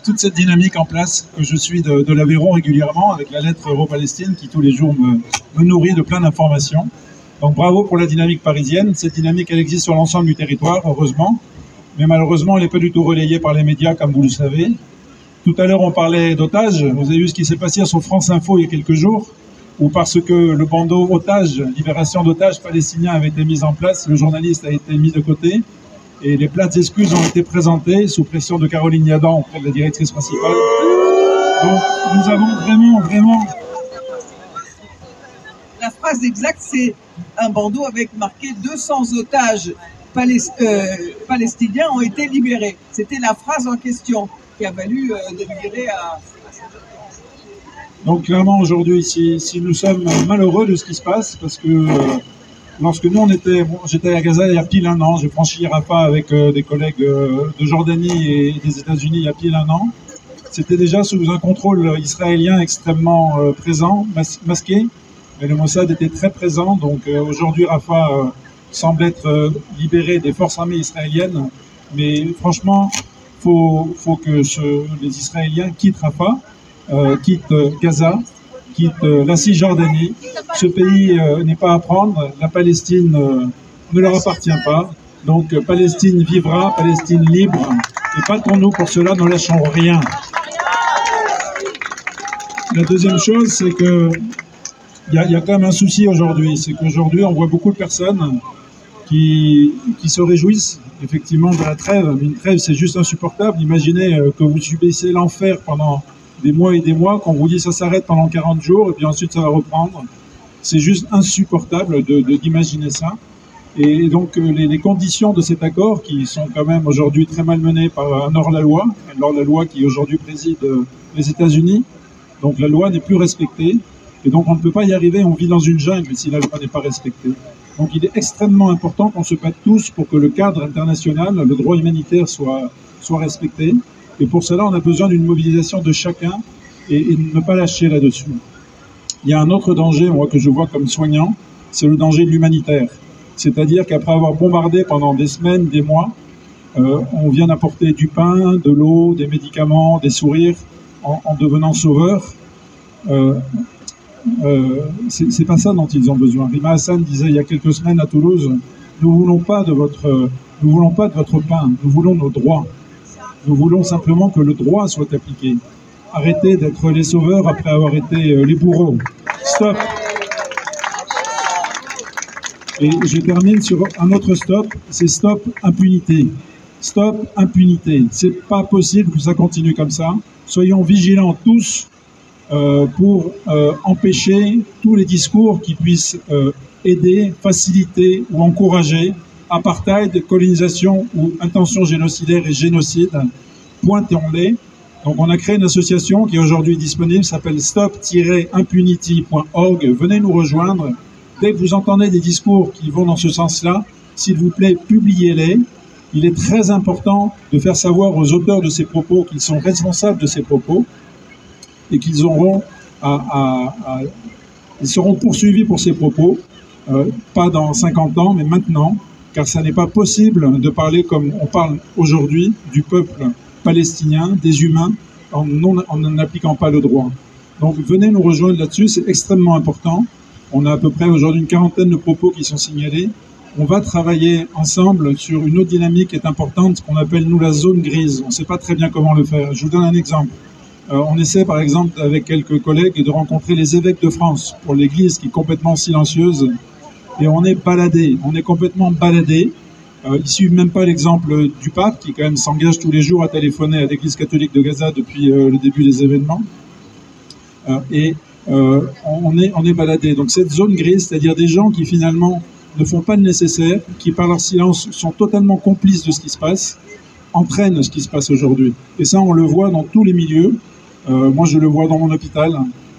toute cette dynamique en place que je suis de l'Aveyron régulièrement avec la lettre Euro-Palestine qui tous les jours me nourrit de plein d'informations. Donc bravo pour la dynamique parisienne. Cette dynamique, elle existe sur l'ensemble du territoire, heureusement. Mais malheureusement, elle n'est pas du tout relayée par les médias, comme vous le savez. Tout à l'heure, on parlait d'otages. Vous avez vu ce qui s'est passé sur France Info il y a quelques jours, où parce que le bandeau otage, libération d'otages palestiniens avait été mis en place, le journaliste a été mis de côté. Et les plaintes excuses ont été présentées sous pression de Caroline Yadan auprès de la directrice principale. Donc nous avons vraiment... La phrase exacte, c'est un bandeau avec marqué 200 otages palestiniens ont été libérés. C'était la phrase en question qui a valu délibérer à... Donc clairement aujourd'hui, si nous sommes malheureux de ce qui se passe, parce que lorsque nous j'étais à Gaza il y a pile un an, j'ai franchi Rafah avec des collègues de Jordanie et des États-Unis il y a pile un an. C'était déjà sous un contrôle israélien extrêmement présent, masqué, mais le Mossad était très présent. Donc aujourd'hui Rafah semble être libéré des forces armées israéliennes, mais franchement, faut que les Israéliens quittent Rafah, quittent Gaza, quittent la Cisjordanie. Ce pays n'est pas à prendre. La Palestine ne leur appartient pas. Donc Palestine vivra, Palestine libre. Et battons-nous pour cela, ne lâchons rien. La deuxième chose, c'est que il y a quand même un souci aujourd'hui. C'est qu'aujourd'hui, on voit beaucoup de personnes qui se réjouissent effectivement de la trêve. Une trêve, c'est juste insupportable. Imaginez que vous subissez l'enfer pendant des mois et des mois, qu'on vous dit ça s'arrête pendant 40 jours et puis ensuite ça va reprendre. C'est juste insupportable d'imaginer ça. Et donc les conditions de cet accord, qui sont quand même aujourd'hui très malmenées par un hors-la-loi qui aujourd'hui préside les États-Unis. Donc la loi n'est plus respectée et donc on ne peut pas y arriver, on vit dans une jungle si la loi n'est pas respectée. Donc il est extrêmement important qu'on se batte tous pour que le cadre international, le droit humanitaire soit respecté. Et pour cela, on a besoin d'une mobilisation de chacun et de ne pas lâcher là-dessus. Il y a un autre danger, moi, que je vois comme soignant, c'est le danger de l'humanitaire. C'est-à-dire qu'après avoir bombardé pendant des semaines, des mois, on vient d'apporter du pain, de l'eau, des médicaments, des sourires, en devenant sauveurs. C'est pas ça dont ils ont besoin. Rima Hassan disait il y a quelques semaines à Toulouse, nous voulons pas de votre pain, nous voulons nos droits. Nous voulons simplement que le droit soit appliqué. Arrêtez d'être les sauveurs après avoir été les bourreaux. Stop. Et je termine sur un autre stop, c'est stop impunité. Stop impunité. C'est pas possible que ça continue comme ça. Soyons vigilants tous pour empêcher tous les discours qui puissent aider, faciliter ou encourager apartheid, colonisation ou intention génocidaire et génocide. Pointons-les. Donc on a créé une association qui est aujourd'hui disponible, s'appelle stop-impunity.org. Venez nous rejoindre. Dès que vous entendez des discours qui vont dans ce sens-là, s'il vous plaît, publiez-les. Il est très important de faire savoir aux auteurs de ces propos qu'ils sont responsables de ces propos et qu'ils auront ils seront poursuivis pour ces propos, pas dans 50 ans, mais maintenant, car ça n'est pas possible de parler comme on parle aujourd'hui du peuple palestinien, des humains, en n'appliquant pas le droit. Donc venez nous rejoindre là-dessus, c'est extrêmement important. On a à peu près aujourd'hui une quarantaine de propos qui sont signalés. On va travailler ensemble sur une autre dynamique qui est importante, ce qu'on appelle nous la zone grise. On ne sait pas très bien comment le faire. Je vous donne un exemple. On essaie par exemple avec quelques collègues de rencontrer les évêques de France pour l'église qui est complètement silencieuse. Et on est baladé, on est complètement baladé. Ils ne suivent même pas l'exemple du pape qui quand même s'engage tous les jours à téléphoner à l'église catholique de Gaza depuis le début des événements. On est baladé. Donc cette zone grise, c'est-à-dire des gens qui finalement ne font pas le nécessaire, qui par leur silence sont totalement complices de ce qui se passe, entraînent ce qui se passe aujourd'hui. Et ça, on le voit dans tous les milieux. Moi, je le vois dans mon hôpital.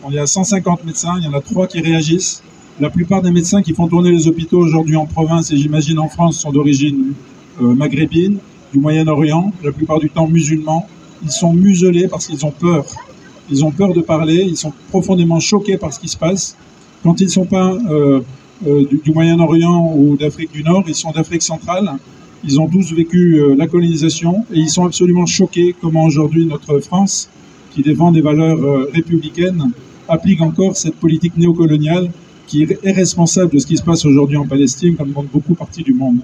Il y a 150 médecins, il y en a 3 qui réagissent. La plupart des médecins qui font tourner les hôpitaux aujourd'hui en province, et j'imagine en France, sont d'origine maghrébine, du Moyen-Orient, la plupart du temps musulmans. Ils sont muselés parce qu'ils ont peur. Ils ont peur de parler, ils sont profondément choqués par ce qui se passe. Quand ils ne sont pas du Moyen-Orient ou d'Afrique du Nord, ils sont d'Afrique centrale. Ils ont tous vécu la colonisation et ils sont absolument choqués comment aujourd'hui notre France, qui défend des valeurs républicaines, applique encore cette politique néocoloniale qui est responsable de ce qui se passe aujourd'hui en Palestine, comme dans beaucoup de parties du monde.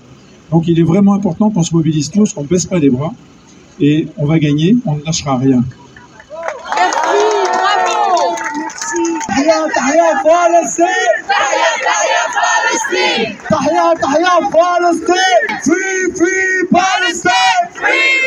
Donc il est vraiment important qu'on se mobilise tous, qu'on ne baisse pas les bras, et on va gagner, on ne lâchera rien. تحيا تحيا فلسطين تحيا تحيا فلسطين تحيا تحيا فلسطين free free Palestine free